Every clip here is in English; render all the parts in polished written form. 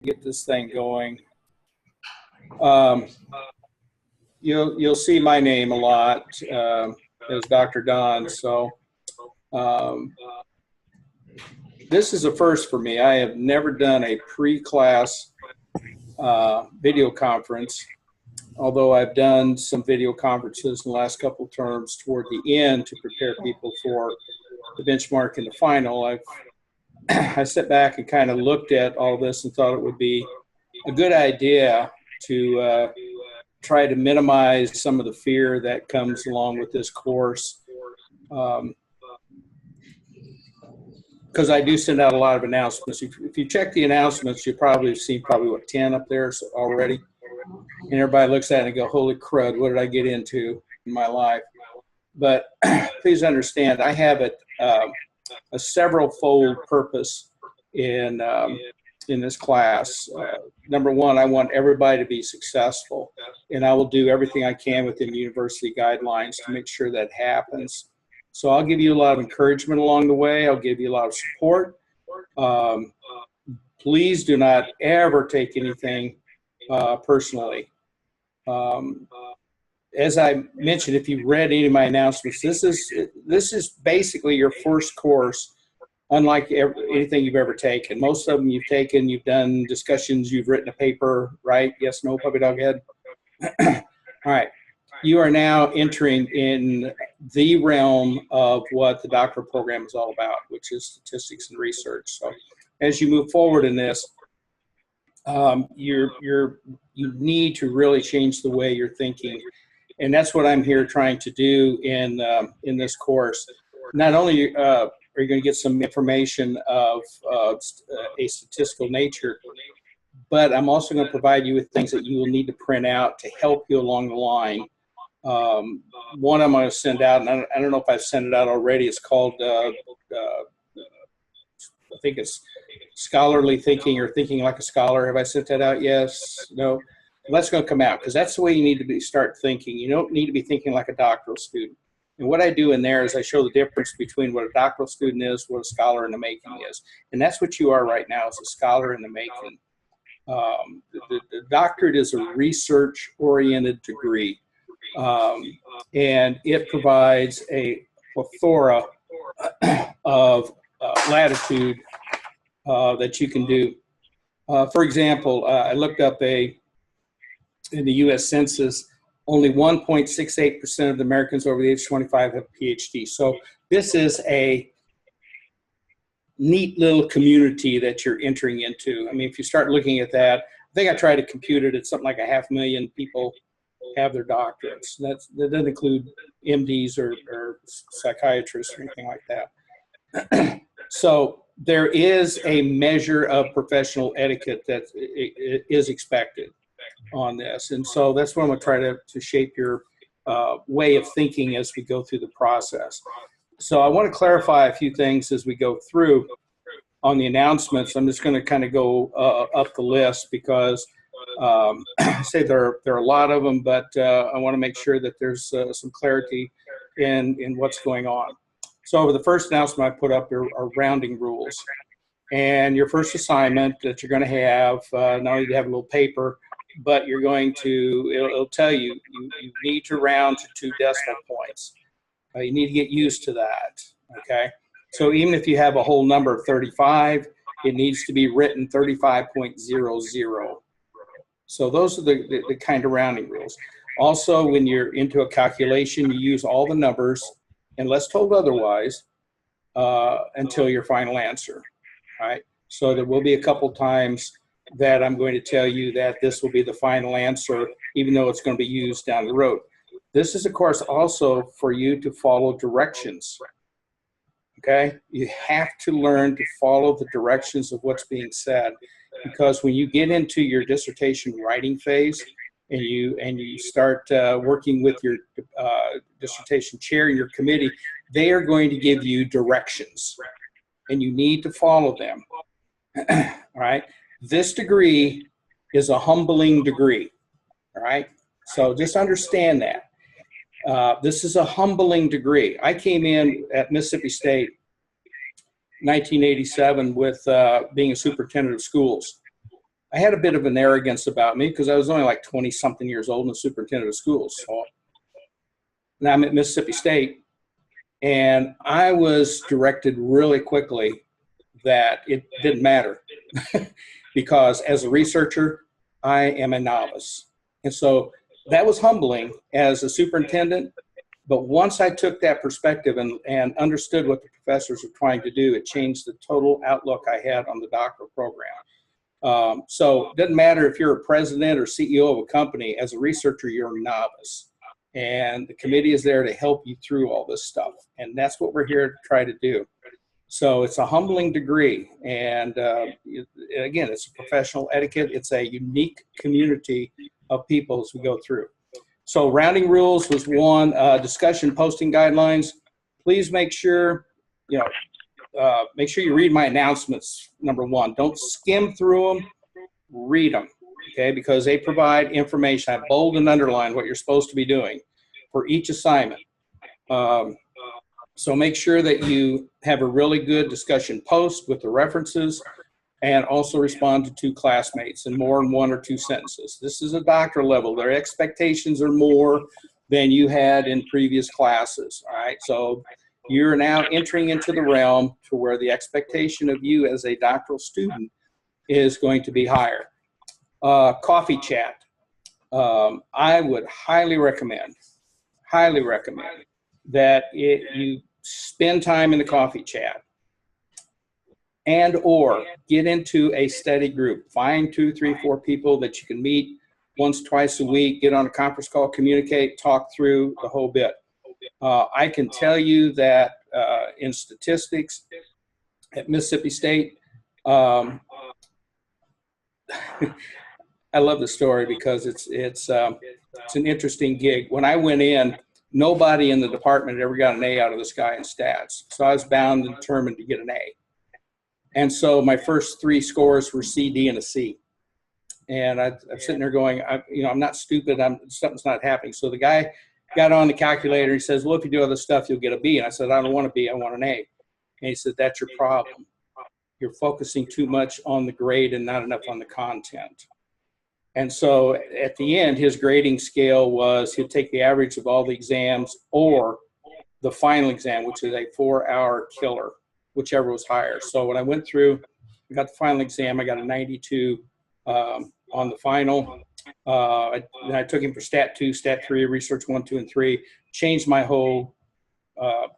get this thing going. You'll see my name a lot as Dr. Don. So this is a first for me. I have never done a pre-class video conference, although I've done some video conferences in the last couple of terms toward the end to prepare people for the benchmark and the final. I sat back and kind of looked at all this and thought it would be a good idea to try to minimize some of the fear that comes along with this course. Because I do send out a lot of announcements. If you check the announcements, you probably have seen what, 10 up there already. And everybody looks at it and go, holy crud, what did I get into in my life? But please understand, I have a several-fold purpose in this class. Number one, I want everybody to be successful, and I will do everything I can within university guidelines to make sure that happens. So I'll give you a lot of encouragement along the way. I'll give you a lot of support. Please do not ever take anything personally. As I mentioned, if you've read any of my announcements, this is basically your first course, unlike anything you've ever taken. Most of them you've taken, you've done discussions, you've written a paper, right? Yes, no, puppy dog head. All right. You are now entering in the realm of what the doctoral program is all about, which is statistics and research. So as you move forward in this, you need to really change the way you're thinking. And that's what I'm here trying to do in this course. Not only are you going to get some information of a statistical nature, but I'm also going to provide you with things that you will need to print out to help you along the line. One I'm going to send out, and I don't know if I've sent it out already. It's called, I think it's Scholarly Thinking or Thinking Like a Scholar. Have I sent that out? Yes? No? Well, that's going to come out because that's the way you need to start thinking. You don't need to be thinking like a doctoral student. And what I do in there is I show the difference between what a doctoral student is, what a scholar in the making is. And that's what you are right now, is a scholar in the making. The doctorate is a research-oriented degree. And it provides a plethora of latitude that you can do. For example, I looked up in the U.S. Census, only 1.68% of the Americans over the age of 25 have a PhD. So this is a neat little community that you're entering into. I mean, if you start looking at that, I think I tried to compute it. It's something like 500,000 people have their doctorates. That doesn't include MDs or psychiatrists or anything like that. So there is a measure of professional etiquette that is expected on this. And so that's what I'm going to try to shape your way of thinking as we go through the process. So I want to clarify a few things as we go through on the announcements. I'm just going to kind of go up the list because I say there are a lot of them, but I want to make sure that there's some clarity in what's going on. So the first announcement I put up are rounding rules. And your first assignment that you're going to have, not only do you have a little paper, but you're going to, it'll tell you, you need to round to 2 decimal points. You need to get used to that, okay? So even if you have a whole number of 35, it needs to be written 35.00. So those are the kind of rounding rules. Also, when you're into a calculation, you use all the numbers, unless told otherwise, until your final answer, right? So there will be a couple times that I'm going to tell you that this will be the final answer, even though it's going to be used down the road. This is, of course, also for you to follow directions, okay? You have to learn to follow the directions of what's being said, because when you get into your dissertation writing phase and you start working with your dissertation chair and your committee, they are going to give you directions, and you need to follow them, all right? This degree is a humbling degree, all right? So just understand that. This is a humbling degree. I came in at Mississippi State 1987 with being a superintendent of schools. I had a bit of an arrogance about me because I was only like 20 something years old and a superintendent of schools. So now I'm at Mississippi State, and I was directed really quickly that it didn't matter because as a researcher, I am a novice. And so that was humbling as a superintendent. But once I took that perspective and understood what the professors were trying to do, it changed the total outlook I had on the doctoral program. So it doesn't matter if you're a president or CEO of a company, as a researcher, you're a novice. And the committee is there to help you through all this stuff. And that's what we're here to try to do. So it's a humbling degree. And again, it's a professional etiquette. It's a unique community of people as we go through. So rounding rules was one. Discussion posting guidelines. Please make sure, make sure you read my announcements, number one. Don't skim through them, read them, okay? Because they provide information. I bold and underline what you're supposed to be doing for each assignment. So make sure that you have a really good discussion post with the references, and also respond to two classmates in more than one or two sentences. This is a doctoral level. Their expectations are more than you had in previous classes, all right? So you're now entering into the realm to where the expectation of you as a doctoral student is going to be higher. Coffee chat. I would highly recommend that you spend time in the coffee chat, and or get into a study group. Find 2, 3, 4 people that you can meet once, twice a week, get on a conference call, communicate, talk through the whole bit. I can tell you that in statistics at Mississippi State, I love the story because it's an interesting gig. When I went in, nobody in the department had ever got an A out of this guy in stats. So I was bound and determined to get an A. And so my first 3 scores were C, D, and a C. And I'm sitting there going, I'm not stupid. Something's not happening. So the guy got on the calculator. He says, well, if you do other stuff, you'll get a B. And I said, I don't want a B. I want an A. And he said, that's your problem. You're focusing too much on the grade and not enough on the content. And so at the end, his grading scale was he'd take the average of all the exams or the final exam, which is a 4-hour killer, whichever was higher. So when I went through, I got the final exam, I got a 92 on the final. Then I took him for Stat 2, Stat 3, Research 1, 2, and 3, changed my whole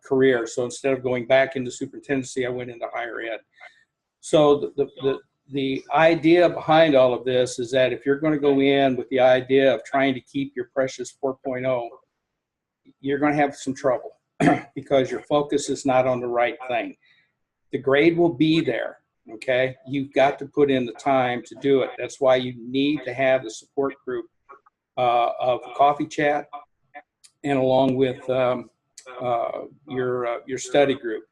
career. So instead of going back into superintendency, I went into higher ed. So the idea behind all of this is that if you're going to go in with the idea of trying to keep your precious 4.0, you're going to have some trouble because your focus is not on the right thing. The grade will be there, okay? You've got to put in the time to do it. That's why you need to have the support group of coffee chat and along with your study group.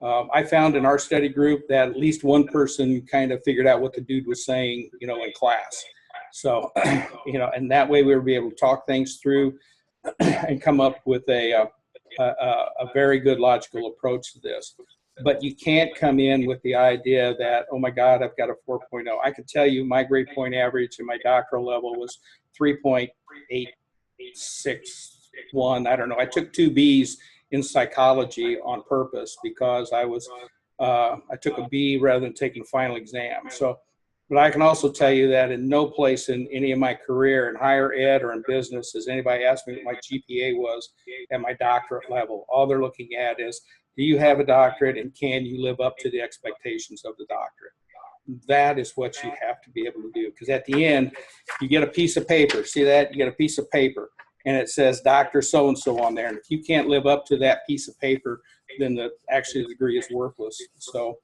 I found in our study group that at least one person kind of figured out what the dude was saying, in class. So, and that way we were able to talk things through and come up with a very good logical approach to this. But you can't come in with the idea that, oh my God, I've got a 4.0. I can tell you my grade point average in my doctoral level was 3.861. I don't know. I took 2 Bs in psychology on purpose because I took a B rather than taking the final exam. So, but I can also tell you that in no place in any of my career in higher ed or in business has anybody asked me what my GPA was at my doctorate level. All they're looking at is, do you have a doctorate and can you live up to the expectations of the doctorate? That is what you have to be able to do. Because at the end, you get a piece of paper. See that? You get a piece of paper and it says Dr. So-and-so on there. And if you can't live up to that piece of paper, then actually the degree is worthless. So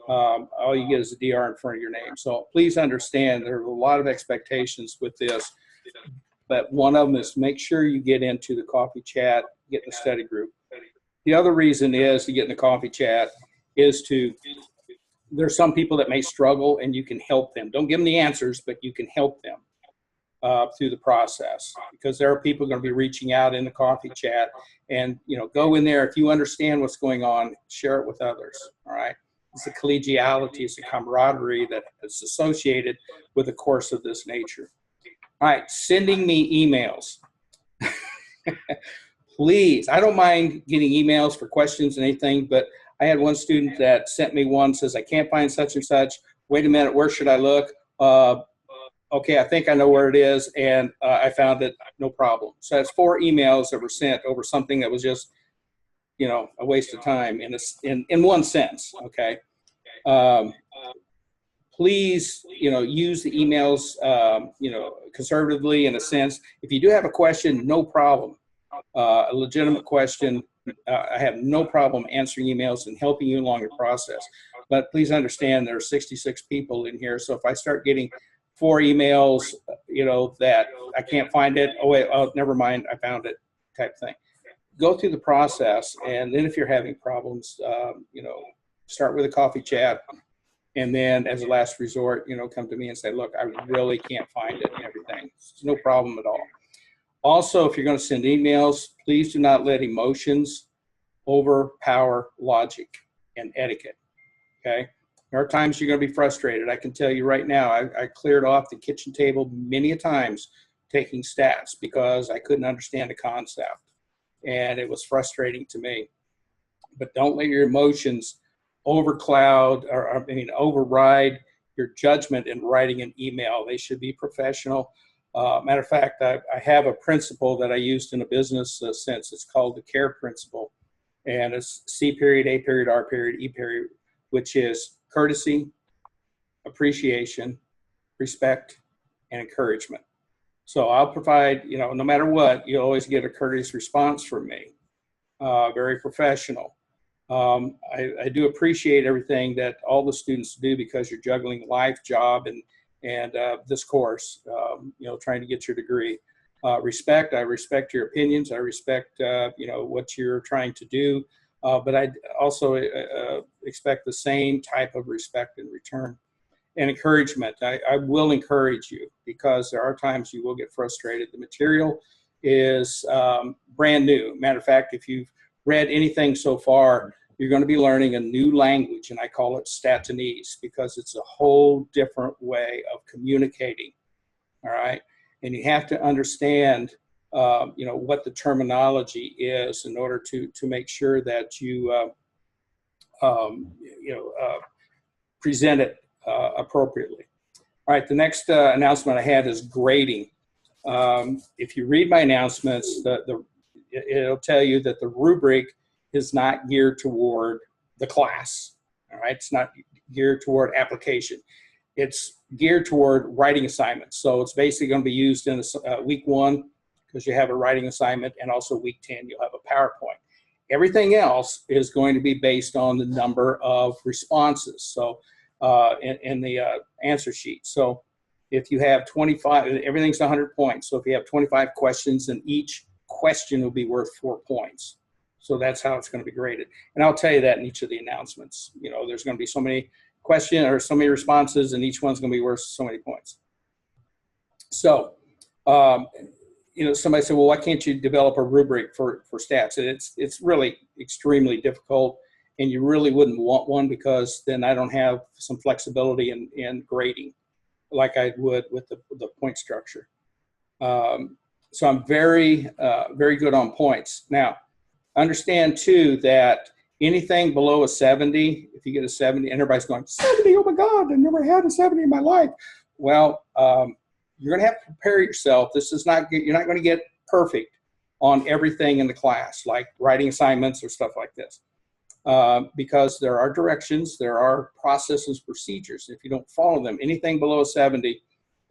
all you get is a DR in front of your name. So please understand there are a lot of expectations with this. But one of them is make sure you get into the coffee chat, get in the study group. The other reason is to get in the coffee chat is there's some people that may struggle and you can help them. Don't give them the answers, but you can help them through the process because there are people going to be reaching out in the coffee chat and, go in there. If you understand what's going on, share it with others. All right. It's the collegiality, it's the camaraderie that is associated with a course of this nature. All right, sending me emails. Please, I don't mind getting emails for questions and anything, but I had one student that sent me one, says, I can't find such and such. Wait a minute, where should I look? Okay, I think I know where it is, and I found it, no problem. So that's 4 emails that were sent over something that was just, you know, a waste of time in one sense, okay? Please, you know, use the emails, you know, conservatively in a sense. If you do have a question, no problem. A legitimate question, I have no problem answering emails and helping you along your process. But please understand there are 66 people in here. So if I start getting 4 emails, you know, that I can't find it, oh wait, oh, never mind, I found it type thing. Go through the process, and then if you're having problems, you know, start with a coffee chat. And then as a last resort, you know, come to me and say, look, I really can't find it and everything. It's no problem at all. Also, if you're going to send emails, please do not let emotions overpower logic and etiquette, okay? There are times you're going to be frustrated. I can tell you right now, I cleared off the kitchen table many a times taking stats because I couldn't understand the concept, and it was frustrating to me. But don't let your emotions overcloud, or I mean, override your judgment in writing an email. They should be professional. Matter of fact, I have a principle that I used in a business sense. It's called the CARE principle. And it's C period, A period, R period, E period, which is courtesy, appreciation, respect, and encouragement. So I'll provide, you know, no matter what, you always get a courteous response from me. Very professional. I do appreciate everything that all the students do because you're juggling life, job, and this course, you know, trying to get your degree. Respect, I respect your opinions. I respect, you know, what you're trying to do. But I also expect the same type of respect in return. And encouragement, I will encourage you because there are times you will get frustrated. The material is brand new. Matter of fact, if you've read anything so far, you're going to be learning a new language, and I call it Statinese because it's a whole different way of communicating, all right? And you have to understand, you know, what the terminology is in order to make sure that you, you know, present it appropriately. All right, the next announcement I had is grading. If you read my announcements, it'll tell you that the rubric is not geared toward the class, all right? It's not geared toward application. It's geared toward writing assignments. So it's basically going to be used in week 1 because you have a writing assignment, and also week 10 you'll have a PowerPoint. Everything else is going to be based on the number of responses. So in the answer sheet. So if you have 25, everything's 100 points. So if you have 25 questions, then each question will be worth 4 points. So that's how it's going to be graded. And I'll tell you that in each of the announcements. You know, there's going to be so many questions or so many responses, and each one's going to be worth so many points. So, you know, somebody said, well, why can't you develop a rubric for stats? And it's really extremely difficult, and you really wouldn't want one because then I don't have some flexibility in grading like I would with the point structure. So I'm very, very good on points. Now, understand too that anything below a 70, if you get a 70, and everybody's going, 70, oh my God, I never had a 70 in my life. Well, you're going to have to prepare yourself. This is not, you're not going to get perfect on everything in the class, like writing assignments or stuff like this. Because there are directions, there are processes, procedures. If you don't follow them, anything below a 70,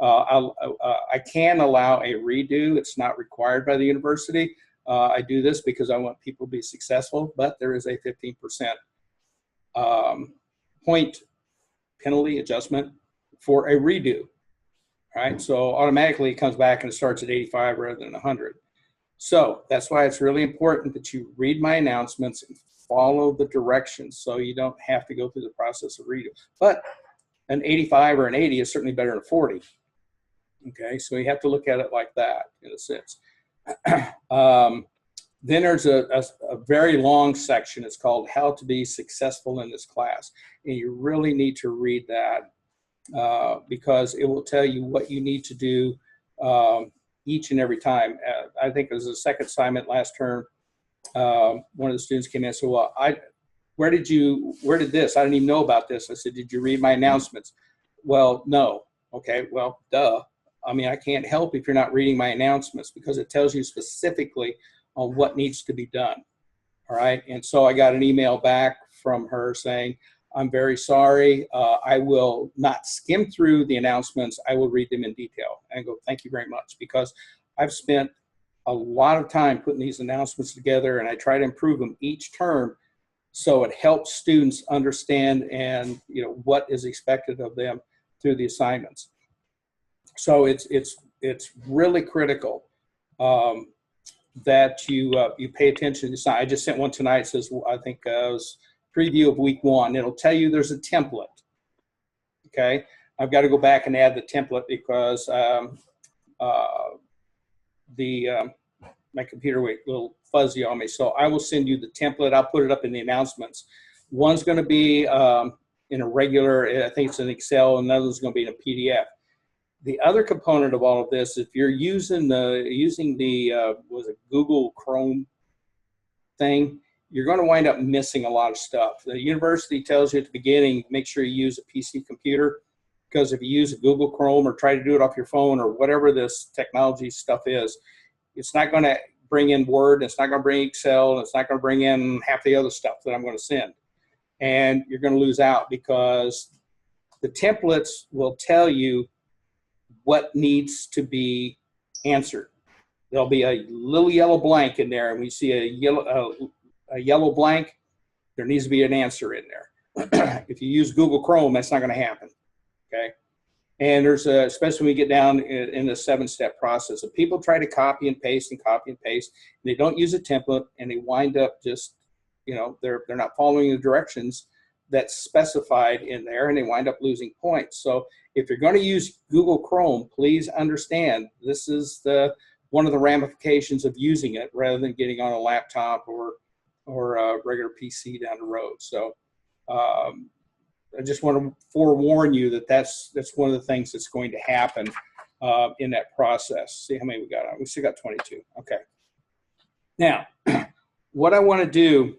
I can allow a redo. It's not required by the university. I do this because I want people to be successful, but there is a 15% point penalty adjustment for a redo, right? So automatically it comes back and it starts at 85 rather than 100. So that's why it's really important that you read my announcements and follow the directions so you don't have to go through the process of redo. But an 85 or an 80 is certainly better than a 40. Okay, so you have to look at it like that in a sense. Then there's a very long section. It's called How to Be Successful in This Class. And you really need to read that because it will tell you what you need to do each and every time. I think it was the second assignment last term. One of the students came in and said, well, where did this? I didn't even know about this. I said, did you read my announcements? Well, no. Okay, well, duh. I mean, I can't help if you're not reading my announcements because it tells you specifically on what needs to be done. All right. And so I got an email back from her saying, I'm very sorry. I will not skim through the announcements. I will read them in detail. And I go, thank you very much, because I've spent a lot of time putting these announcements together, and I try to improve them each term so it helps students understand and what is expected of them through the assignments. So it's really critical that you pay attention to. I just sent one tonight. It says, I think it was preview of week 1. It'll tell you there's a template. Okay, I've got to go back and add the template because my computer went a little fuzzy on me. So I will send you the template. I'll put it up in the announcements. One's going to be in a regular, I think it's in Excel, and another's going to be in a PDF. The other component of all of this, if you're using the was it Google Chrome thing, you're going to wind up missing a lot of stuff. The university tells you at the beginning, make sure you use a PC computer, because if you use a Google Chrome or try to do it off your phone or whatever this technology stuff is, it's not going to bring in Word, it's not going to bring Excel, and it's not going to bring in half the other stuff that I'm going to send. And you're going to lose out because the templates will tell you what needs to be answered. There'll be a little yellow blank in there, and we see a yellow blank, there needs to be an answer in there. If you use Google Chrome, that's not going to happen. Okay. And there's especially when we get down in the 7-step process, if people try to copy and paste and copy and paste, and they don't use a template, and they wind up just, they're not following the directions that's specified in there, and they wind up losing points. So if you're going to use Google Chrome, please understand this is one of the ramifications of using it rather than getting on a laptop or a regular PC down the road. So I just want to forewarn you that that's one of the things that's going to happen in that process. See how many we got on. We still got 22. Okay. Now, what I want to do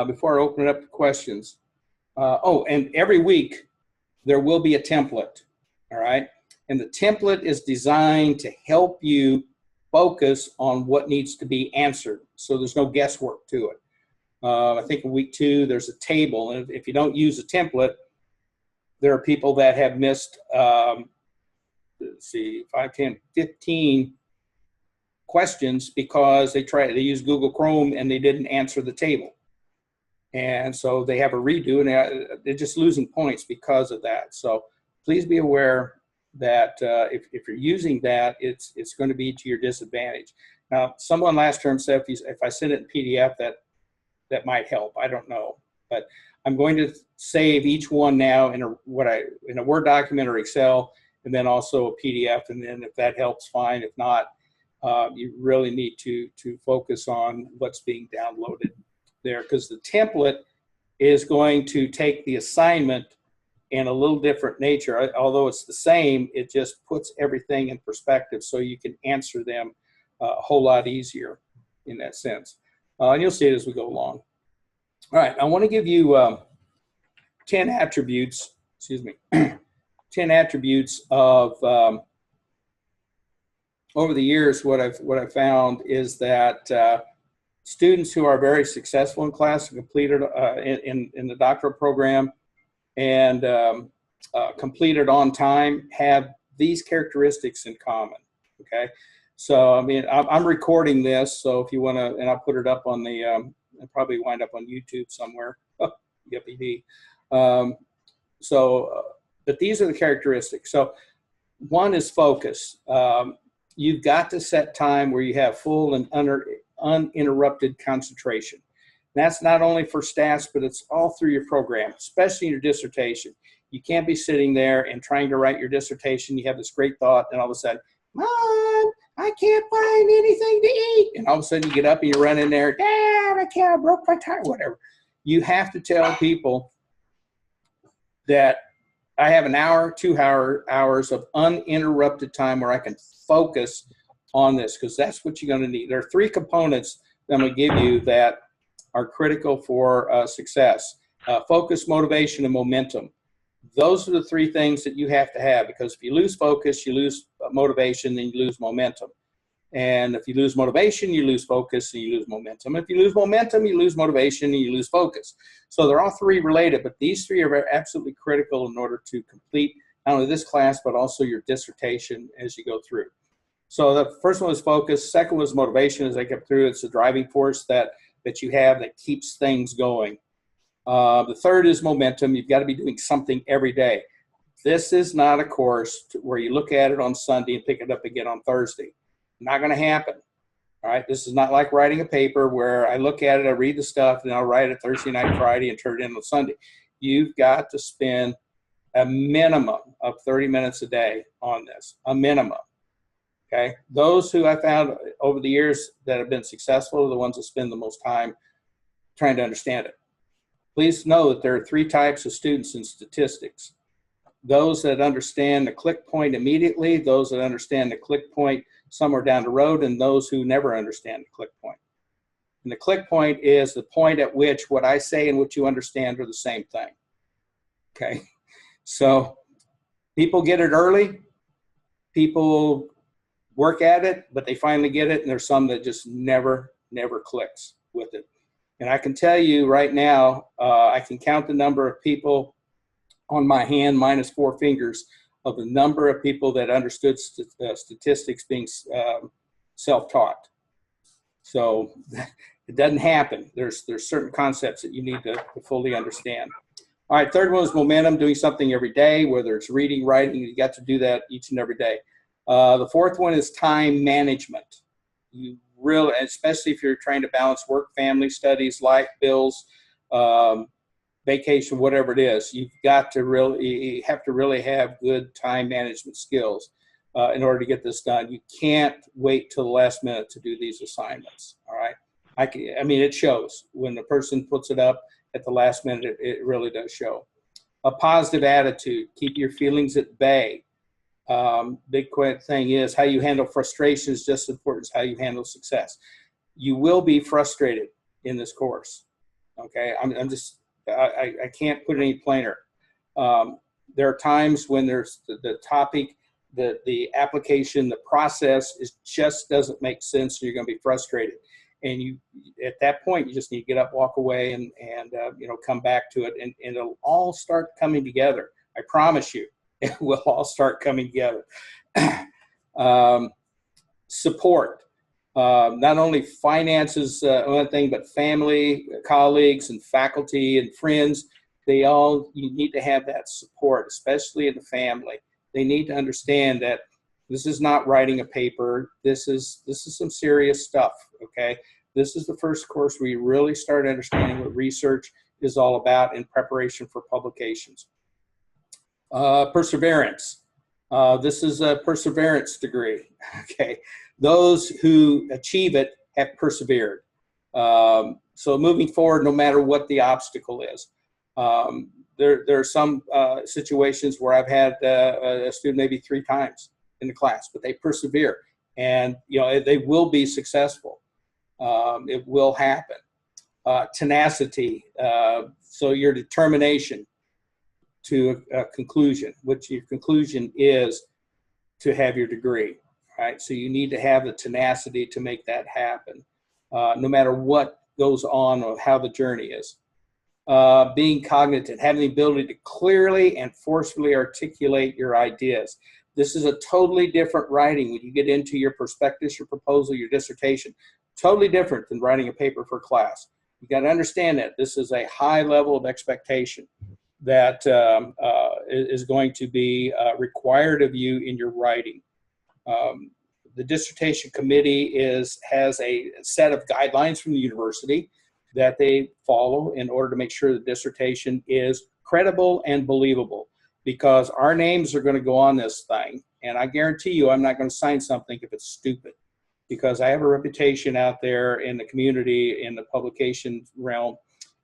before I open it up to questions, and every week there will be a template, all right? And the template is designed to help you focus on what needs to be answered, so there's no guesswork to it. I think in week 2, there's a table, and if you don't use a template, there are people that have missed, let's see, 5, 10, 15 questions because they used Google Chrome and they didn't answer the table. And so they have a redo, and they're just losing points because of that. So please be aware that if you're using that, it's going to be to your disadvantage. Now, someone last term said if I send it in PDF, that might help. I don't know, but I'm going to save each one now in a Word document or Excel, and then also a PDF. And then if that helps, fine. If not, you really need to focus on what's being downloaded there, because the template is going to take the assignment in a little different nature. Although it's the same, it just puts everything in perspective so you can answer them a whole lot easier in that sense. And you'll see it as we go along. All right, I want to give you 10 attributes, 10 attributes of, over the years, what I've found is that students who are very successful in class and completed in the doctoral program and completed on time have these characteristics in common, okay? So, I mean, I'm recording this, so if you want to, and I'll put it up on the, it'll probably wind up on YouTube somewhere. Yippee. But these are the characteristics. So one is focus. You've got to set time where you have full and uninterrupted concentration. That's not only for stats, but it's all through your program, especially in your dissertation. You can't be sitting there and trying to write your dissertation. You have this great thought, and all of a sudden, Mom, I can't find anything to eat. And all of a sudden you get up and you run in there, Dad, I can't, I broke my tire, whatever. You have to tell people that I have an hour, 2 hours of uninterrupted time where I can focus on this, because that's what you're going to need. There are 3 components that I'm going to give you that are critical for success. Focus, motivation, and momentum. Those are the 3 things that you have to have, because if you lose focus, you lose motivation, then you lose momentum. And if you lose motivation, you lose focus and you lose momentum. If you lose momentum, you lose motivation and you lose focus. So they're all 3 related, but these 3 are absolutely critical in order to complete not only this class, but also your dissertation as you go through. So the first one was focus. Second was motivation. As I kept through, it's the driving force that you have that keeps things going. The third is momentum. You've got to be doing something every day. This is not a course where you look at it on Sunday and pick it up again on Thursday. Not going to happen. All right. This is not like writing a paper where I look at it, I read the stuff, and I'll write it Thursday night, Friday, and turn it in on Sunday. You've got to spend a minimum of 30 minutes a day on this, a minimum. Okay. Those who I found over the years that have been successful are the ones that spend the most time trying to understand it. Please know that there are 3 types of students in statistics. Those that understand the click point immediately, those that understand the click point somewhere down the road, and those who never understand the click point. And the click point is the point at which what I say and what you understand are the same thing. Okay. So people get it early. People work at it, but they finally get it. And there's some that just never clicks with it. And I can tell you right now, I can count the number of people on my hand minus 4 fingers of the number of people that understood statistics being self-taught. So it doesn't happen. There's certain concepts that you need to fully understand. All right, third one is momentum, doing something every day, whether it's reading, writing, you got to do that each and every day. The fourth one is time management. You really, especially if you're trying to balance work, family, studies, life, bills, vacation, whatever it is, you have to really have good time management skills in order to get this done. You can't wait till the last minute to do these assignments. All right. I mean, it shows when the person puts it up at the last minute, it really does show. A positive attitude, keep your feelings at bay. Big thing is how you handle frustration is just as important as how you handle success. You will be frustrated in this course. Okay. I can't put it any plainer. There are times when there's the topic, the application, the process just doesn't make sense, so you're going to be frustrated. And at that point, you just need to get up, walk away, and come back to it, and it'll all start coming together. I promise you, it will all start coming together. Support. Not only finances, one thing, but family, colleagues, and faculty and friends. You need to have that support, especially in the family. They need to understand that this is not writing a paper. This is some serious stuff. Okay, this is the first course where you really start understanding what research is all about in preparation for publications. Perseverance. This is a perseverance degree. Okay. Those who achieve it have persevered. So moving forward, no matter what the obstacle is. There are some situations where I've had a student maybe 3 times in the class, but they persevere, and they will be successful. It will happen. Tenacity. So your determination to a conclusion, which your conclusion is to have your degree. Right? So you need to have the tenacity to make that happen, no matter what goes on or how the journey is. Being cognitive, having the ability to clearly and forcefully articulate your ideas. This is a totally different writing when you get into your prospectus, your proposal, your dissertation. Totally different than writing a paper for class. You got to understand that this is a high level of expectation that is going to be required of you in your writing. The dissertation committee has a set of guidelines from the university that they follow in order to make sure the dissertation is credible and believable, because our names are going to go on this thing. And I guarantee you I'm not going to sign something if it's stupid, because I have a reputation out there in the community, in the publication realm,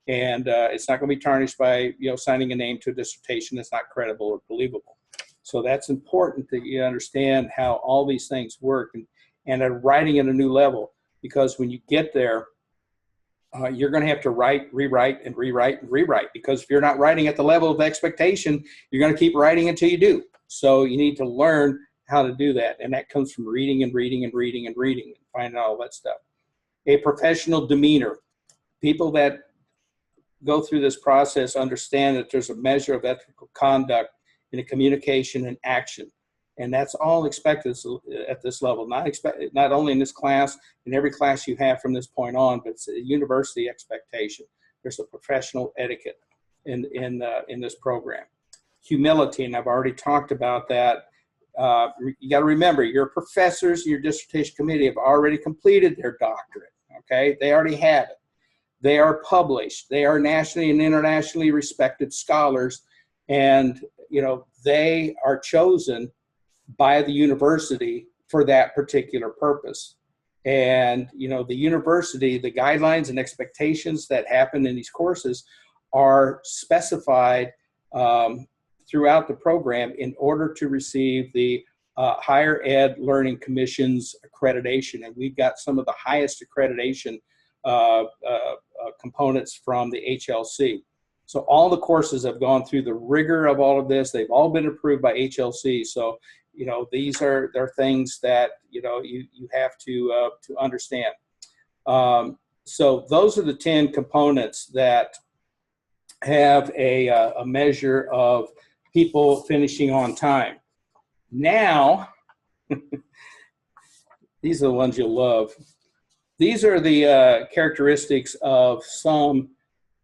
and it's not going to be tarnished by signing a name to a dissertation that's not credible or believable. So that's important that you understand how all these things work, and are writing at a new level, because when you get there, you're going to have to write, rewrite, and rewrite, and rewrite, because if you're not writing at the level of expectation, you're going to keep writing until you do. So you need to learn how to do that, and that comes from reading and reading and reading and reading and finding out all that stuff. A professional demeanor. People that go through this process understand that there's a measure of ethical conduct in a communication and action. And that's all expected at this level, not only in this class, in every class you have from this point on, but it's a university expectation. There's a professional etiquette in this program. Humility, and I've already talked about that. You got to remember, your professors, your dissertation committee have already completed their doctorate, okay? They already have it. They are published. They are nationally and internationally respected scholars, and they are chosen by the university for that particular purpose. And the university, the guidelines and expectations that happen in these courses are specified throughout the program in order to receive the Higher Ed Learning Commission's accreditation. And we've got some of the highest accreditation components from the HLC. So all the courses have gone through the rigor of all of this. They've all been approved by HLC. So these are things that you have to understand. So those are the 10 components that have a measure of people finishing on time. Now, these are the ones you'll love. These are the characteristics of some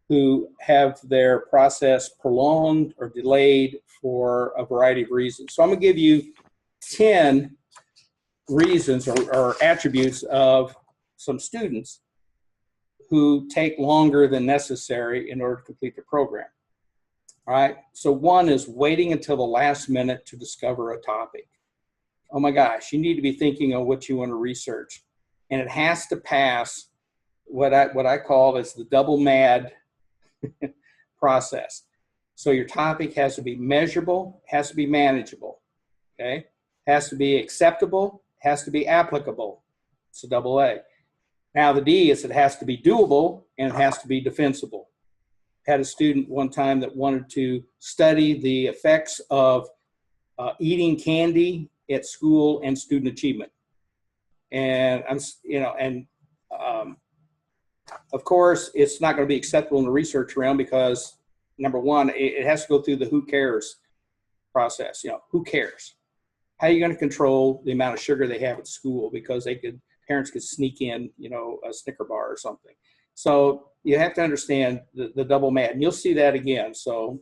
who have their process prolonged or delayed for a variety of reasons. So I'm going to give you 10 reasons or attributes of some students who take longer than necessary in order to complete the program. All right, so one is waiting until the last minute to discover a topic. Oh my gosh, you need to be thinking of what you want to research. And it has to pass what I call as the double MAD process. So your topic has to be measurable, has to be manageable, okay? Has to be acceptable, has to be applicable. It's a double A. Now the D is it has to be doable and it has to be defensible. Had a student one time that wanted to study the effects of eating candy at school and student achievement. And of course, it's not going to be acceptable in the research realm because, number one, it has to go through the who cares process. Who cares? How are you going to control the amount of sugar they have at school because parents could sneak in, a Snicker bar or something. So you have to understand the double MAD, and you'll see that again. So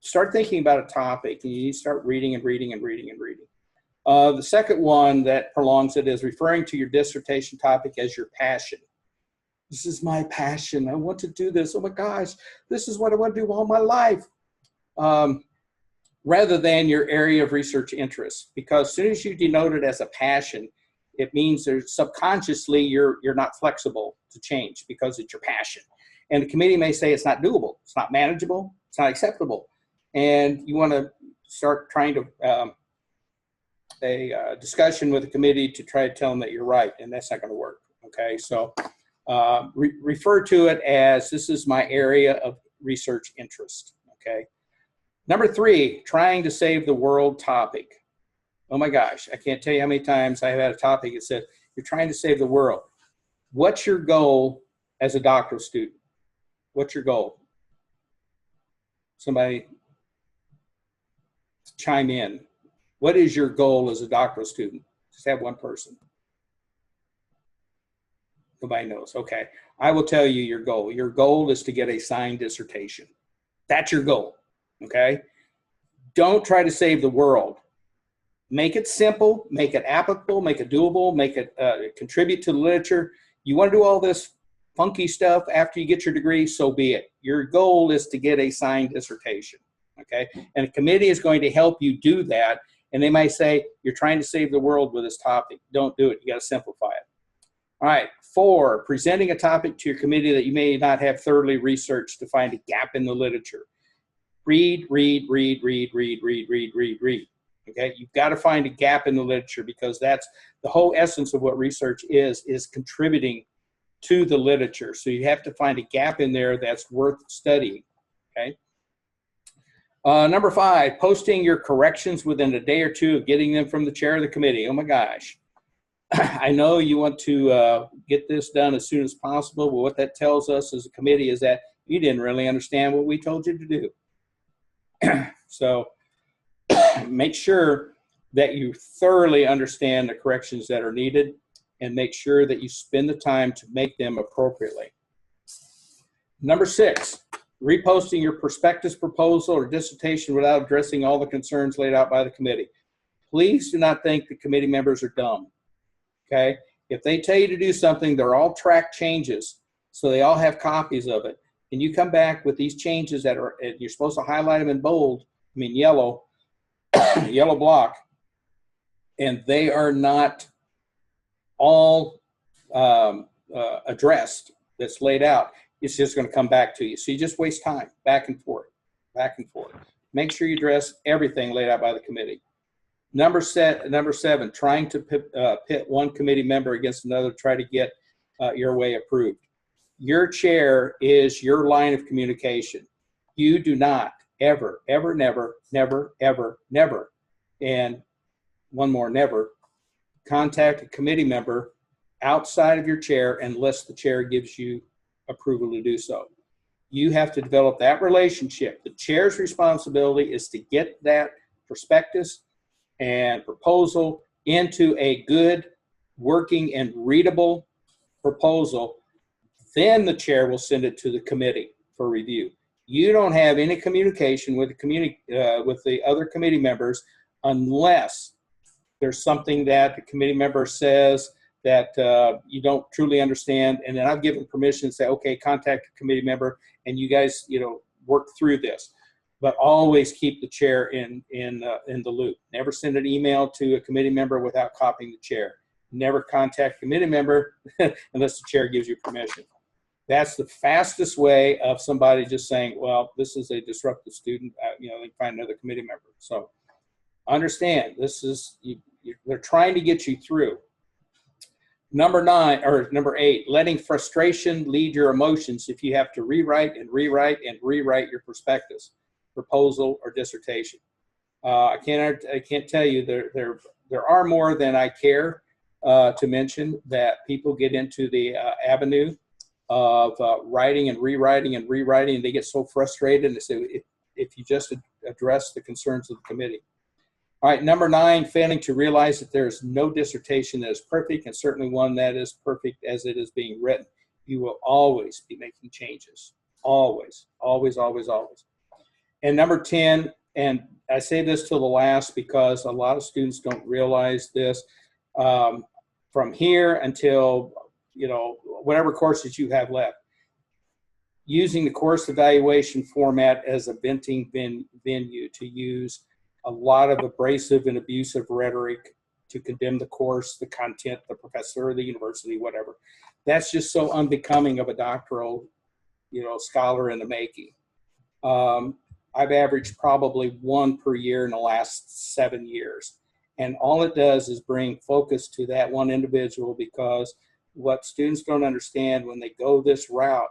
start thinking about a topic, and you start reading and reading and reading and reading. The second one that prolongs it is referring to your dissertation topic as your passion. This is my passion. I want to do this. Oh my gosh, this is what I want to do all my life. Rather than your area of research interest, because as soon as you denote it as a passion, it means there's subconsciously you're not flexible to change because it's your passion. And the committee may say it's not doable, it's not manageable, it's not acceptable. And you want to start trying to a discussion with the committee to try to tell them that you're right, and that's not going to work. Okay, so refer to it as this is my area of research interest. Okay. Number 3, trying to save the world topic. Oh my gosh, I can't tell you how many times I've had a topic that said, you're trying to save the world. What's your goal as a doctoral student? What's your goal? Somebody chime in. What is your goal as a doctoral student? Just have one person. Nobody knows. Okay. I will tell you your goal. Your goal is to get a signed dissertation. That's your goal. Okay. Don't try to save the world. Make it simple, make it applicable, make it doable, make it contribute to the literature. You want to do all this funky stuff after you get your degree, so be it. Your goal is to get a signed dissertation. Okay. And the committee is going to help you do that. And they might say, you're trying to save the world with this topic. Don't do it. You got to simplify it. All right. 4, presenting a topic to your committee that you may not have thoroughly researched to find a gap in the literature. Read, read, read, read, read, read, read, read, read. Okay. You've got to find a gap in the literature, because that's the whole essence of what research is contributing to the literature. So you have to find a gap in there that's worth studying. Okay. Number 5, posting your corrections within a day or two of getting them from the chair of the committee. Oh my gosh. I know you want to get this done as soon as possible, but what that tells us as a committee is that you didn't really understand what we told you to do. So make sure that you thoroughly understand the corrections that are needed, and make sure that you spend the time to make them appropriately. Number 6, reposting your prospectus, proposal, or dissertation without addressing all the concerns laid out by the committee. Please do not think the committee members are dumb. Okay? If they tell you to do something, they're all track changes, so they all have copies of it. And you come back with these changes that are, you're supposed to highlight them in bold, I mean yellow, yellow block, and they are not all addressed, that's laid out. It's just going to come back to you. So you just waste time, back and forth, back and forth. Make sure you address everything laid out by the committee. Number 7, trying to pit one committee member against another to try to get your way approved. Your chair is your line of communication. You do not ever, ever, never, never, ever, never, and one more, never, contact a committee member outside of your chair unless the chair gives you approval to do so. You have to develop that relationship. The chair's responsibility is to get that prospectus and proposal into a good, working, and readable proposal. Then the chair will send it to the committee for review. You don't have any communication with the other committee members unless there's something that the committee member says that you don't truly understand, and then I've given permission to say, okay, contact the committee member, and you guys, work through this. But always keep the chair in the loop. Never send an email to a committee member without copying the chair. Never contact a committee member unless the chair gives you permission. That's the fastest way of somebody just saying, well, this is a disruptive student, they can find another committee member. So understand, this is, they're trying to get you through. Number 8, letting frustration lead your emotions if you have to rewrite and rewrite and rewrite your prospectus, proposal, or dissertation. I can't tell you, there are more than I care to mention that people get into the avenue of writing and rewriting and rewriting, and they get so frustrated, and they say, if you just address the concerns of the committee. All right, number 9, failing to realize that there is no dissertation that is perfect, and certainly one that is perfect as it is being written. You will always be making changes. Always, always, always, always. And number 10, and I say this till the last because a lot of students don't realize this, from here until, whatever courses you have left, using the course evaluation format as a venting venue to use a lot of abrasive and abusive rhetoric to condemn the course, the content, the professor, the university, whatever. That's just so unbecoming of a doctoral, scholar in the making. I've averaged probably 1 per year in the last 7 years. And all it does is bring focus to that one individual, because what students don't understand when they go this route,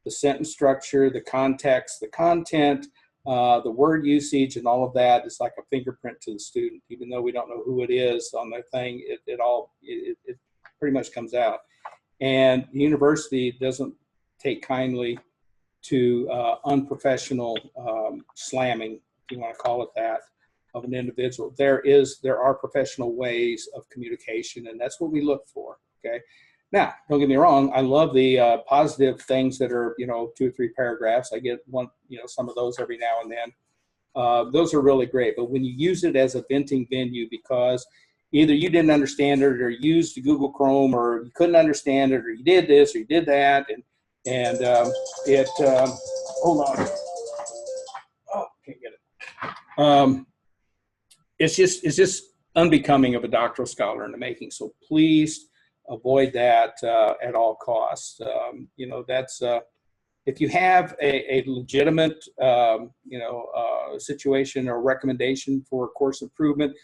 the sentence structure, the context, the content, the word usage, and all of that is like a fingerprint to the student. Even though we don't know who it is on their thing, it pretty much comes out. And the university doesn't take kindly to unprofessional slamming, if you want to call it that, of an individual. There are professional ways of communication, and that's what we look for. Okay. Now, don't get me wrong. I love the positive things that are, 2 or 3 paragraphs. I get some of those every now and then. Those are really great. But when you use it as a venting venue, because either you didn't understand it, or you used Google Chrome, or you couldn't understand it, or you did this, or you did that, and hold on. Oh, can't get it. it's just unbecoming of a doctoral scholar in the making. So please avoid that at all costs. That's if you have a legitimate situation or recommendation for course improvement,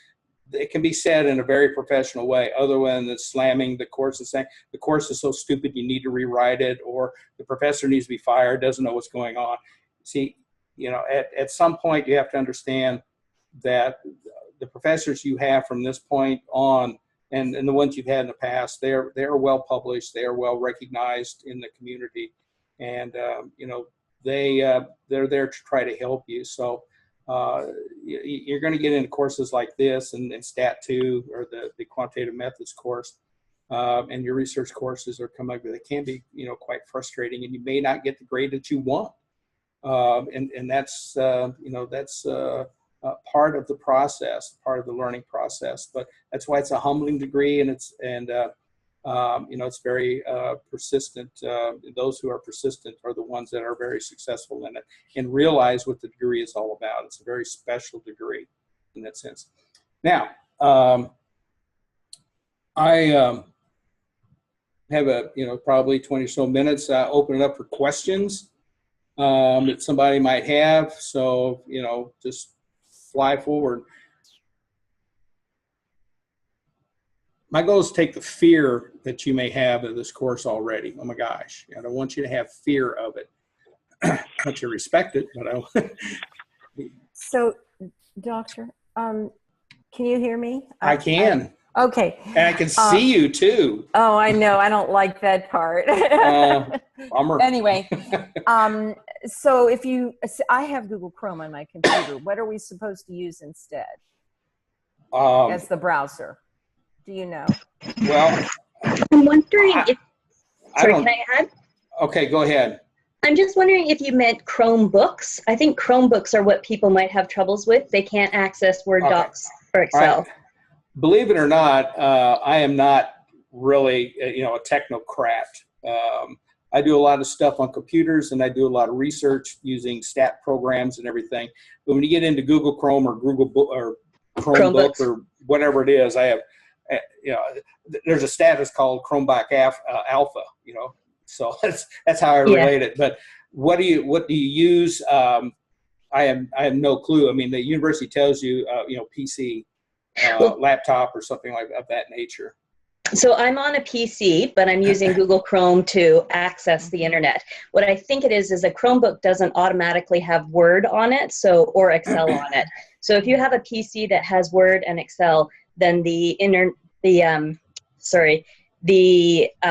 it can be said in a very professional way, other than slamming the course and saying the course is so stupid you need to rewrite it, or the professor needs to be fired, doesn't know what's going on. See, at some point you have to understand that the professors you have from this point on, and the ones you've had in the past, they're well published, they are well recognized in the community, and they're there to try to help you. So you're going to get into courses like this and Stat 2 or the quantitative methods course, and your research courses are coming up. They can be quite frustrating, and you may not get the grade that you want, and that's part of the process, part of the learning process. But that's why it's a humbling degree, and it's very persistent. Those who are persistent are the ones that are very successful in it and realize what the degree is all about. It's a very special degree in that sense. Now, I have probably 20 or so minutes. Open it up for questions that somebody might have. So, just fly forward. My goal is to take the fear that you may have of this course already. Oh my gosh, I don't want you to have fear of it. I want you to respect it, but So, Doctor, can you hear me? I can. Okay. And I can see you too. Oh, I know. I don't like that part. Anyway, so I have Google Chrome on my computer. What are we supposed to use instead as the browser? Do you know? Well, I'm wondering if, can I add? Okay, go ahead. I'm just wondering if you meant Chromebooks. I think Chromebooks are what people might have troubles with. They can't access Word docs or Excel. Right. Believe it or not, I am not really, a technocrat. I do a lot of stuff on computers, and I do a lot of research using stat programs and everything. But when you get into Google Chrome or Chromebook or whatever it is, I have, there's a status called Chromebook Alpha. So that's how I relate it. But what do you use? I have no clue. I mean, the university tells you, PC. Laptop or something like of that nature. So I'm on a PC, but I'm using Google Chrome to access the internet. What I think it is a Chromebook doesn't automatically have Word on it, or Excel on it. So if you have a PC that has Word and Excel, then the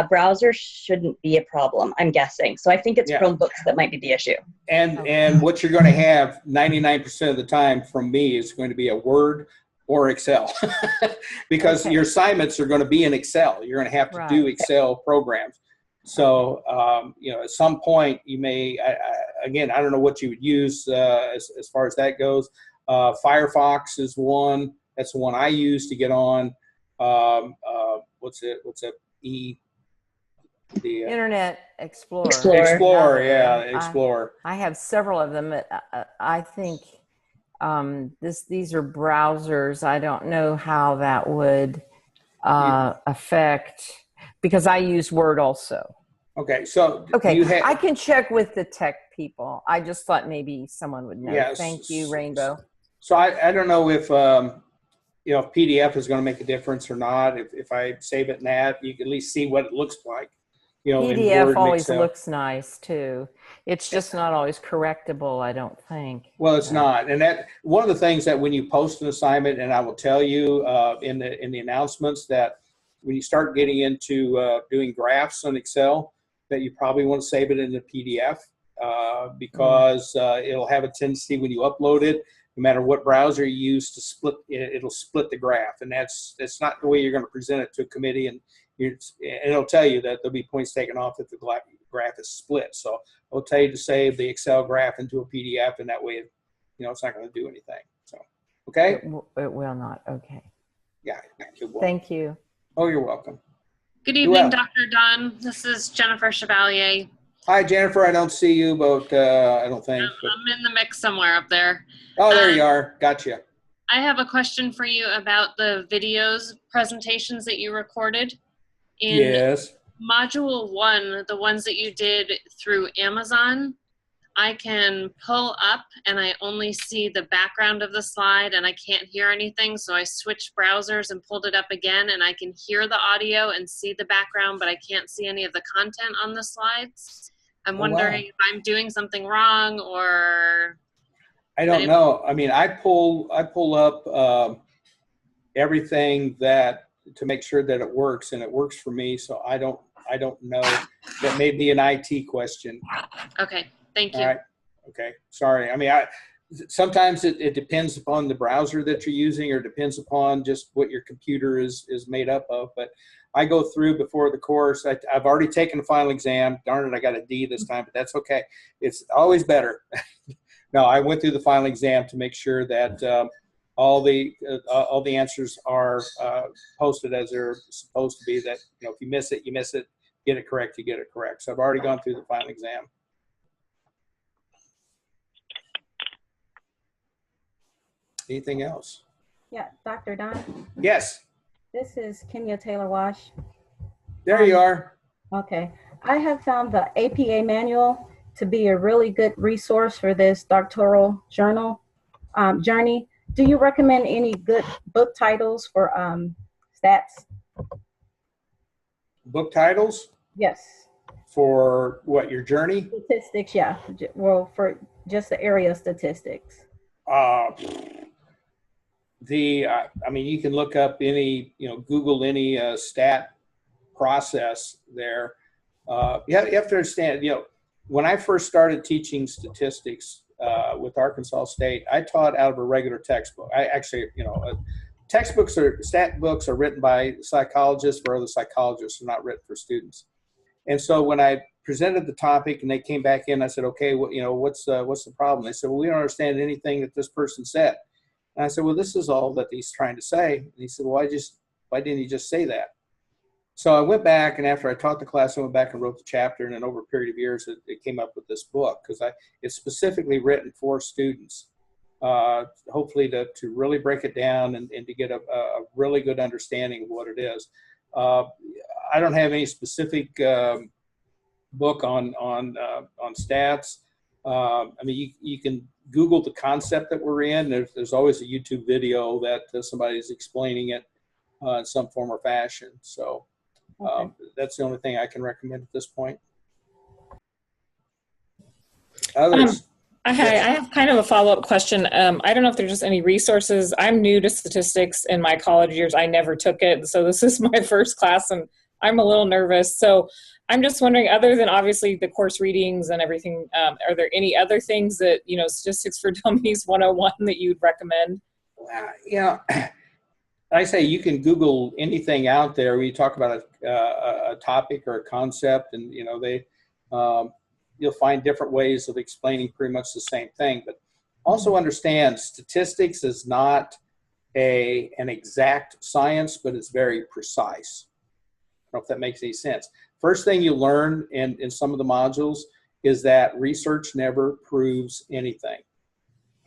browser shouldn't be a problem, I'm guessing. So I think it's Chromebooks that might be the issue. And what you're going to have 99% of the time from me is going to be a Word or Excel, because your assignments are going to be in Excel. You're going to have to do Excel programs. So, at some point you may, again, I don't know what you would use as far as that goes. Firefox is one. That's the one I use to get on. What's it? The Internet Explorer. Explorer, Explorer. I have several of them. I think these are browsers. I don't know how that would affect, because I use Word also. Okay, so I can check with the tech people. I just thought maybe someone would know. Yes. Thank you, Rainbow. So I don't know if if PDF is going to make a difference or not. If I save it in that, you can at least see what it looks like. PDF always looks nice too. It's just not always correctable, I don't think. Well, it's not. And that one of the things that when you post an assignment, and I will tell you in the announcements, that when you start getting into doing graphs on Excel, that you probably want to save it in the PDF because it'll have a tendency when you upload it, no matter what browser you use, to split. It'll split the graph, and that's not the way you're going to present it to a committee. And it'll tell you that there'll be points taken off if the graph is split. So it'll tell you to save the Excel graph into a PDF, and that way, it's not going to do anything. So, okay? It will not. Okay. Yeah. Thank you. Oh, you're welcome. Good evening, Dr. Dunn. This is Jennifer Chevalier. Hi, Jennifer. I don't see you, but I don't think. I'm in the mix somewhere up there. Oh, there you are. Gotcha. I have a question for you about the videos presentations that you recorded. In Yes. Module 1, the ones that you did through Amazon, I can pull up and I only see the background of the slide and I can't hear anything. So I switched browsers and pulled it up again, and I can hear the audio and see the background, but I can't see any of the content on the slides. I'm wondering if I'm doing something wrong, or I don't know. I mean, I pull up everything to make sure that it works, and it works for me. So I don't know. That may be an IT question. Okay, thank you. All right. Okay. Sorry. I mean, sometimes it depends upon the browser that you're using, or depends upon just what your computer is made up of. But I go through before the course. I've already taken the final exam. Darn it, I got a D this time, but that's okay. It's always better. No, I went through the final exam to make sure that all the answers are posted as they're supposed to be. That, if you miss it, you miss it. Get it correct, you get it correct. So I've already gone through the final exam. Anything else? Yeah, Dr. Don, Yes. this is Kenya Taylor-Wash. There you are. Okay, I have found the APA manual to be a really good resource for this doctoral journey. Do you recommend any good book titles for stats? Book titles Yes. for what, your journey? Statistics, yeah. Well, for just the area of statistics. I mean, you can look up any, Google any stat process there. You have to understand, when I first started teaching statistics with Arkansas State, I taught out of a regular textbook. I actually, stat books are written by psychologists for other psychologists, they're not written for students. And so when I presented the topic and they came back in, I said, okay, what's the problem? They said, well, we don't understand anything that this person said. And I said, well, this is all that he's trying to say. And he said, well, why didn't he just say that? So I went back, and after I taught the class, I went back and wrote the chapter, and then over a period of years, it came up with this book, because it's specifically written for students, hopefully to really break it down and to get a really good understanding of what it is. I don't have any specific book on stats. I mean, you can Google the concept that we're in. There's always a YouTube video that somebody's explaining it in some form or fashion. So that's the only thing I can recommend at this point. Others? I have kind of a follow-up question. I don't know if there's just any resources. I'm new to statistics in my college years. I never took it. So this is my first class, and I'm a little nervous. So I'm just wondering, other than obviously the course readings and everything, are there any other things that, Statistics for Dummies 101 that you'd recommend? Well, I say you can Google anything out there when you talk about a topic or a concept, and you'll find different ways of explaining pretty much the same thing. But also understand, statistics is not an exact science, but it's very precise. I don't know if that makes any sense. First thing you learn in some of the modules is that research never proves anything.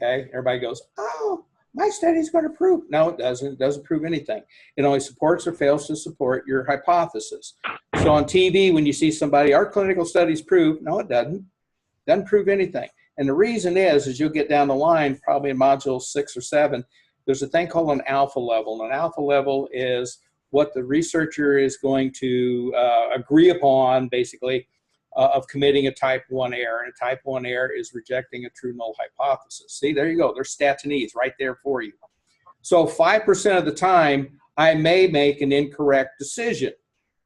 Okay, everybody goes, oh, my study's going to prove. No, it doesn't. It doesn't prove anything. It only supports or fails to support your hypothesis. So on TV, when you see somebody, our clinical studies prove, no, it doesn't. Doesn't prove anything. And the reason is you'll get down the line, probably in module 6 or 7, there's a thing called an alpha level. And an alpha level is what the researcher is going to agree upon, basically, of committing a type 1 error. And a type 1 error is rejecting a true null hypothesis. See, there you go. There's stats and E's right there for you. So 5% of the time, I may make an incorrect decision.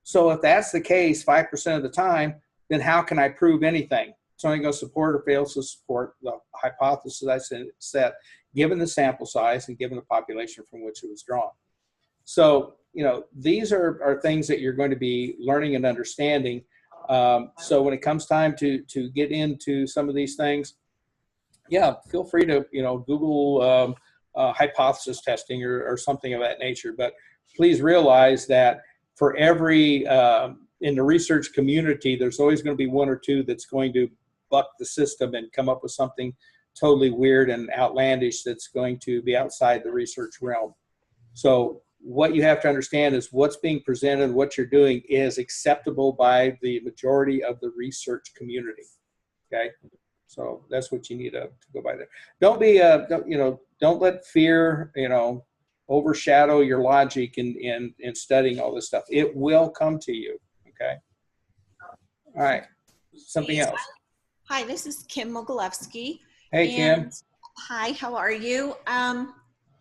So if that's the case 5% of the time, then how can I prove anything? It's only going to support or fail to support the hypothesis I set, given the sample size and given the population from which it was drawn. So, these are things that you're going to be learning and understanding. So when it comes time to get into some of these things, yeah, feel free to, Google hypothesis testing or something of that nature. But please realize that for every, in the research community, there's always going to be one or two that's going to buck the system and come up with something totally weird and outlandish that's going to be outside the research realm. So what you have to understand is what's being presented, what you're doing is acceptable by the majority of the research community. Okay, so that's what you need to go by there. Don't be, don't let fear, overshadow your logic in studying all this stuff. It will come to you. Okay. All right. Something else. Hi, this is Kim Mogilevsky. Hey, Kim. Hi, how are you?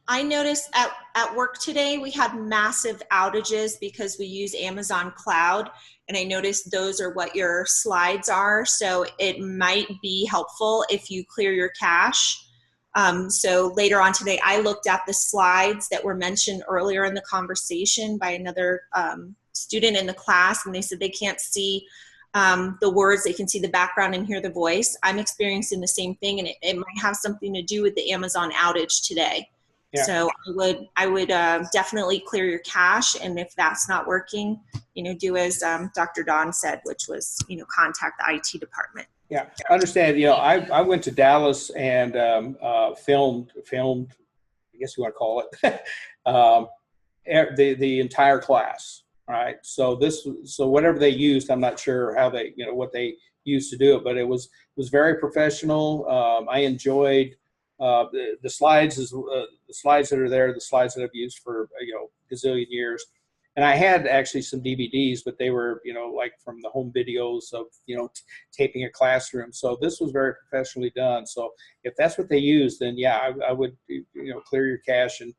I noticed at work today we had massive outages because we use Amazon Cloud, and I noticed those are what your slides are, so it might be helpful if you clear your cache. So later on today, I looked at the slides that were mentioned earlier in the conversation by another student in the class, and they said they can't see the words, they can see the background and hear the voice. I'm experiencing the same thing, and it might have something to do with the Amazon outage today. Yeah. So I would definitely clear your cache, and if that's not working, do as Dr. Don said, which was, contact the IT department. Yeah, understand. I went to Dallas and filmed, I guess you want to call it, the entire class. All right. So whatever they used, I'm not sure how they, what they used to do it, but it was very professional. I enjoyed the slides the slides that are there, the slides that I've used for gazillion years. And I had actually some DVDs, but they were like from the home videos of taping a classroom. So this was very professionally done. So if that's what they use, then yeah, I would clear your cache and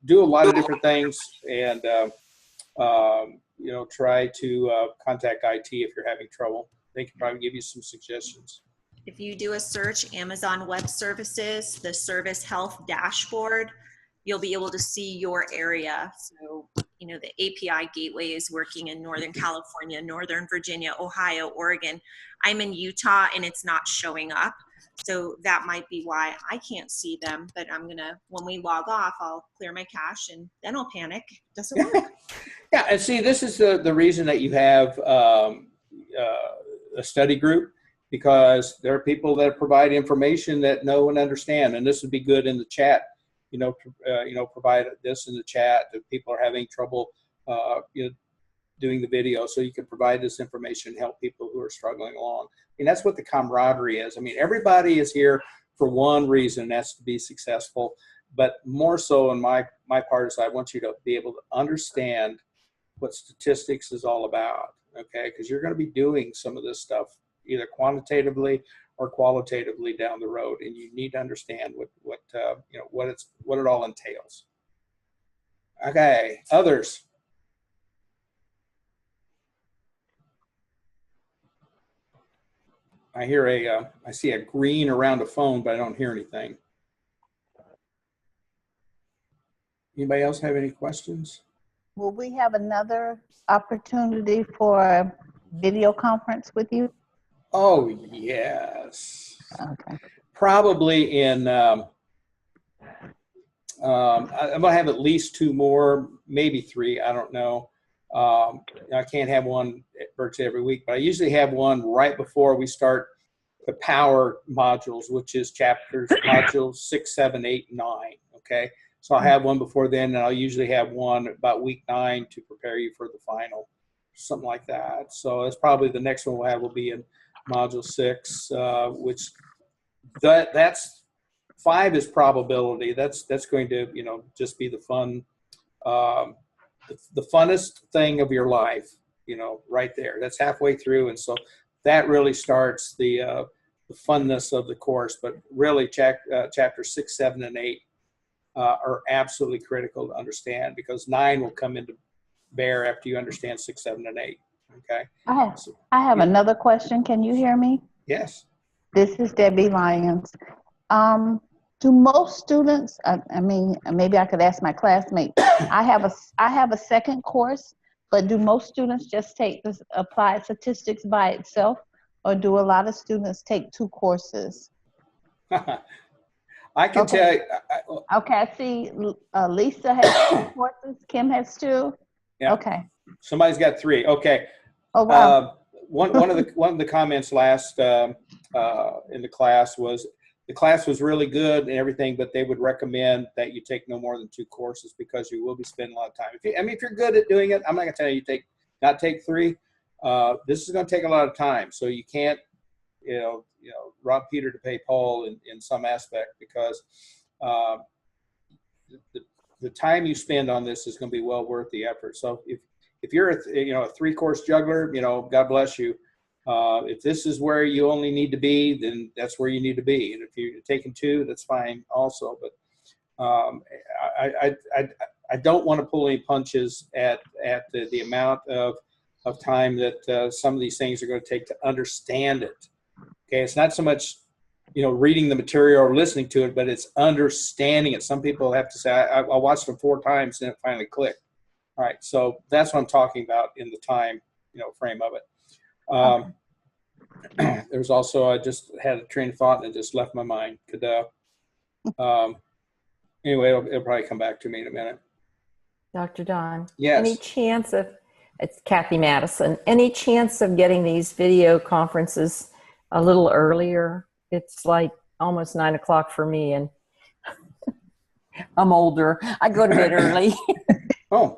do a lot of different things, and try to contact IT if you're having trouble. They can probably give you some suggestions. If you do a search, Amazon Web Services, the Service Health Dashboard, you'll be able to see your area. So, the API gateway is working in Northern California, Northern Virginia, Ohio, Oregon. I'm in Utah and it's not showing up. So that might be why I can't see them, but when we log off, I'll clear my cache and then I'll panic. It doesn't work. Yeah, and see, this is the reason that you have a study group, because there are people that provide information that know and understand, and this would be good in the chat. Provide this in the chat if people are having trouble, doing the video, so you can provide this information and help people who are struggling along. And that's what the camaraderie is. I mean, everybody is here for one reason, and that's to be successful. But more so in my part is I want you to be able to understand what statistics is all about, okay? Because you're going to be doing some of this stuff either quantitatively or qualitatively down the road, and you need to understand what it all entails. Okay, others. I hear I see a green around a phone, but I don't hear anything. Anybody else have any questions? Will we have another opportunity for a video conference with you? Oh, yes. Okay. Probably in, I'm going to have at least 2 more, maybe 3, I don't know. I can't have one virtually every week, but I usually have one right before we start the power modules, which is modules 6, 7, 8, 9, okay? So I'll have one before then, and I'll usually have one about week 9 to prepare you for the final, something like that. So that's probably the next one we'll have will be in module 6, which that's 5 is probability. That's going to just be the fun, the funnest thing of your life, right there. That's halfway through, and so that really starts the funness of the course. But really, chapter 6, 7, and 8 are absolutely critical to understand, because 9 will come into bear after you understand 6, 7, and 8. Okay. I have another question. Can you hear me? Yes. This is Debbie Lyons. Do most students, maybe I could ask my classmate, I have a second course, but do most students just take this applied statistics by itself, or do a lot of students take 2 courses? I can tell you. Okay, I see Lisa has 2 courses, Kim has 2. Yeah. Okay. Somebody's got 3. Okay. Oh, wow. One of the comments last in the class was, the class was really good and everything, but they would recommend that you take no more than 2 courses because you will be spending a lot of time. If you're good at doing it, I'm not gonna tell you not take 3. This is gonna take a lot of time, so you can't, rob Peter to pay Paul in some aspect, because the time you spend on this is gonna be well worth the effort. So if you're a 3-course juggler, God bless you. If this is where you only need to be, then that's where you need to be. And if you're taking 2, that's fine also. But I don't want to pull any punches at the amount of time that some of these things are going to take to understand it. Okay, it's not so much reading the material or listening to it, but it's understanding it. Some people have to say, I watched them 4 times and it finally clicked. All right, so that's what I'm talking about in the time frame of it. There's also, I just had a train of thought and it just left my mind. Anyway, it'll probably come back to me in a minute. Dr. Don, yes. Any chance of, it's Kathy Madison, any chance of getting these video conferences a little earlier? It's like almost 9 o'clock for me, and I'm older. I go to bed early. Oh.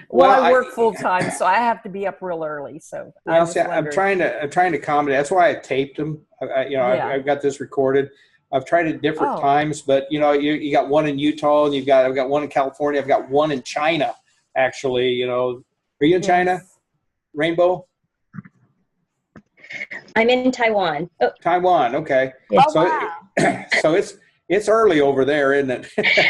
Well, I work full time, so I have to be up real early. So I'm trying to accommodate. That's why I taped them. I've got this recorded. I've tried it different times, but you got one in Utah, and I've got one in California. I've got one in China, actually. Are you in China, Rainbow? I'm in Taiwan. Oh. Taiwan, okay. Yeah. So it's early over there, isn't it?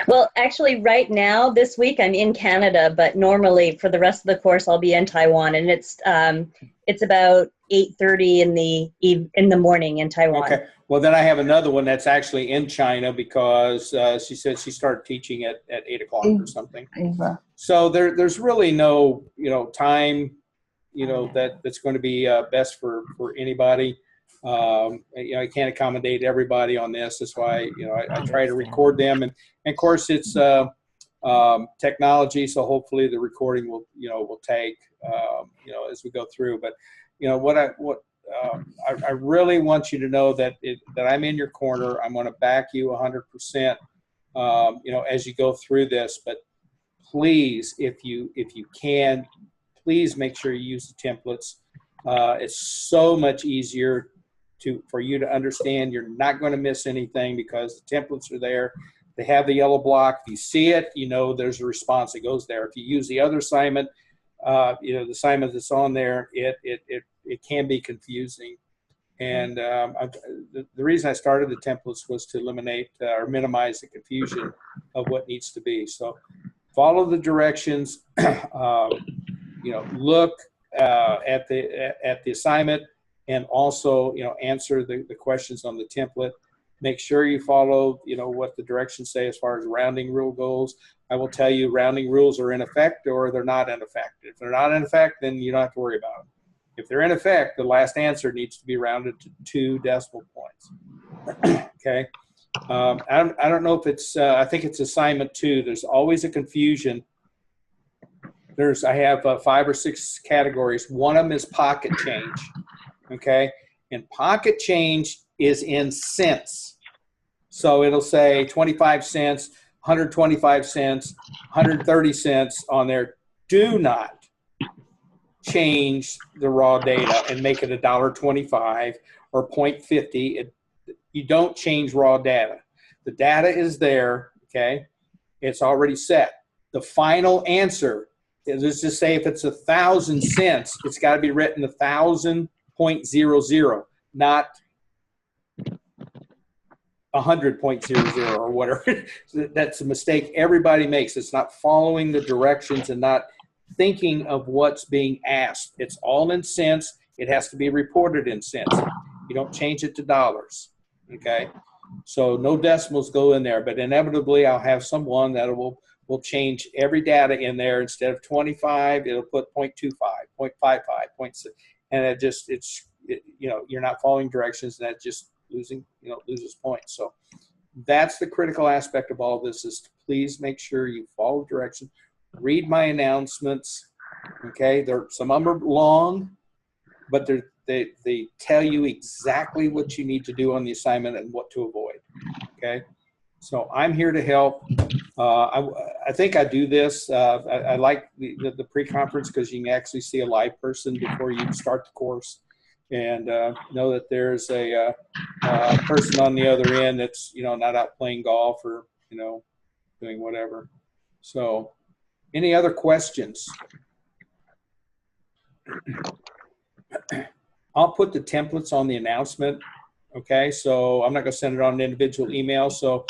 Well, actually, right now, this week, I'm in Canada, but normally for the rest of the course, I'll be in Taiwan, and it's about 8:30 in the morning in Taiwan. Okay. Well, then I have another one that's actually in China, because she said she started teaching at 8 o'clock or something. So there's really no time that's going to be best for anybody. I can't accommodate everybody on this. That's why I try to record them, and of course it's technology, so hopefully the recording will take as we go through. But I really want you to know that I'm in your corner. I'm going to back you 100%. As you go through this. But please, if you can, please make sure you use the templates. It's so much easier for you to understand. You're not going to miss anything because the templates are there. They have the yellow block. If you see it, there's a response that goes there. If you use the other assignment, the assignment that's on there, it can be confusing. And the reason I started the templates was to eliminate or minimize the confusion of what needs to be. So follow the directions. Look at the assignment, and also answer the questions on the template. Make sure you follow what the directions say as far as rounding rule goes. I will tell you, rounding rules are in effect or they're not in effect. If they're not in effect, then you don't have to worry about them. If they're in effect, the last answer needs to be rounded to 2 decimal points. Okay. I don't know if it's I think it's assignment 2. There's always a confusion. I have 5 or 6 categories. One of them is pocket change. Okay, and pocket change is in cents. So it'll say 25 cents, 125 cents, 130 cents on there. Do not change the raw data and make it $1.25 or 0.50. You don't change raw data. The data is there, okay? It's already set. The final answer, let's just say if it's 1,000 cents, it's got to be written 1,000.00, not 100.00 or whatever. That's a mistake everybody makes. It's not following the directions and not thinking of what's being asked. It's all in cents. It has to be reported in cents. You don't change it to dollars, okay? So no decimals go in there, but inevitably I'll have someone that will change every data in there. Instead of 25, it'll put 0.25, 0.55, 0.6, and you're not following directions, and that just loses points. So that's the critical aspect of all this, is to please make sure you follow direction. Read my announcements, okay? Some of them are long, but they tell you exactly what you need to do on the assignment and what to avoid. Okay, so I'm here to help. I think I do this. I like the pre-conference because you can actually see a live person before you start the course, and know that there's a person on the other end that's not out playing golf or doing whatever. So, any other questions? I'll put the templates on the announcement. Okay, so I'm not going to send it on an individual email. So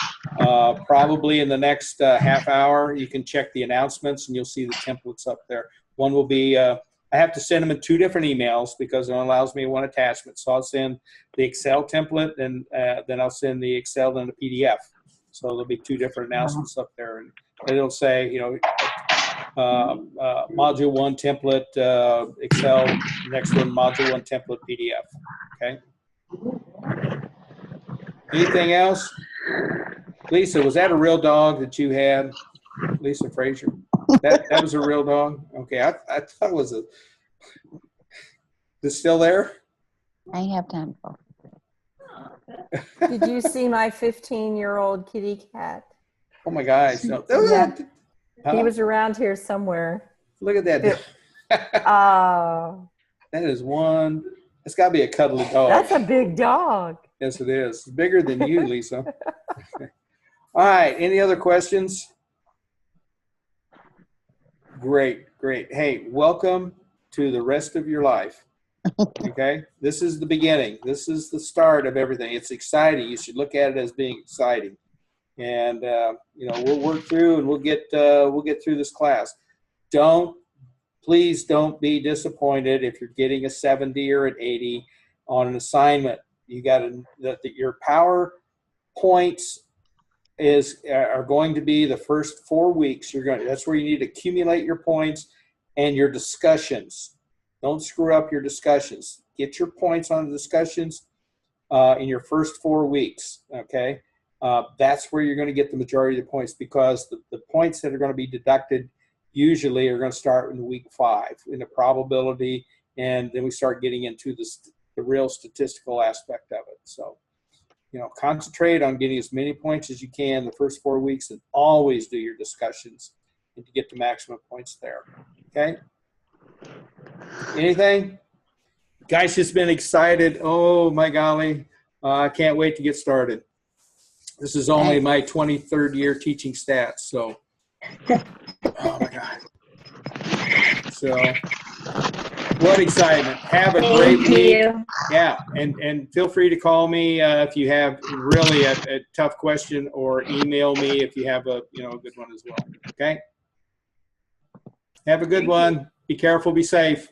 probably in the next half hour, you can check the announcements and you'll see the templates up there. One will be, I have to send them in 2 different emails because it allows me 1 attachment. So I'll send the Excel template and then I'll send the Excel and the PDF. So there'll be 2 different announcements up there. And it'll say, module 1 template, Excel, next one, module 1 template, PDF. Okay. Anything else? Lisa, was that a real dog that you had? Lisa Frazier? That was a real dog? Okay, I thought it was a... Is it still there? I ain't have time for. Did you see my 15-year-old kitty cat? Oh my gosh. No. Yeah. Huh? He was around here somewhere. Look at that. Oh, That is one. It's got to be a cuddly dog. that's a big dog. Yes, it is. It's bigger than you, Lisa. All right. Any other questions? Great, great. Hey, welcome to the rest of your life. Okay? This is the beginning. This is the start of everything. It's exciting. You should look at it as being exciting. And, we'll work through and we'll get through this class. Please don't be disappointed if you're getting a 70 or an 80 on an assignment. You got to, your power points are going to be the first 4 weeks. That's where you need to accumulate your points and your discussions. Don't screw up your discussions. Get your points on the discussions in your first 4 weeks. Okay, that's where you're going to get the majority of the points because the points that are going to be deducted usually are going to start in week 5 in the probability, and then we start getting into the real statistical aspect of it. So, concentrate on getting as many points as you can the first 4 weeks and always do your discussions and to get the maximum points there. Okay? Anything? Guys, just been excited. Oh, my golly. I can't wait to get started. This is only my 23rd year teaching stats, so. Oh, my God. So. What excitement. Have a great week. Yeah, and feel free to call me if you have really a tough question or email me if you have a good one as well. Okay? Have a good one. Be careful, be safe.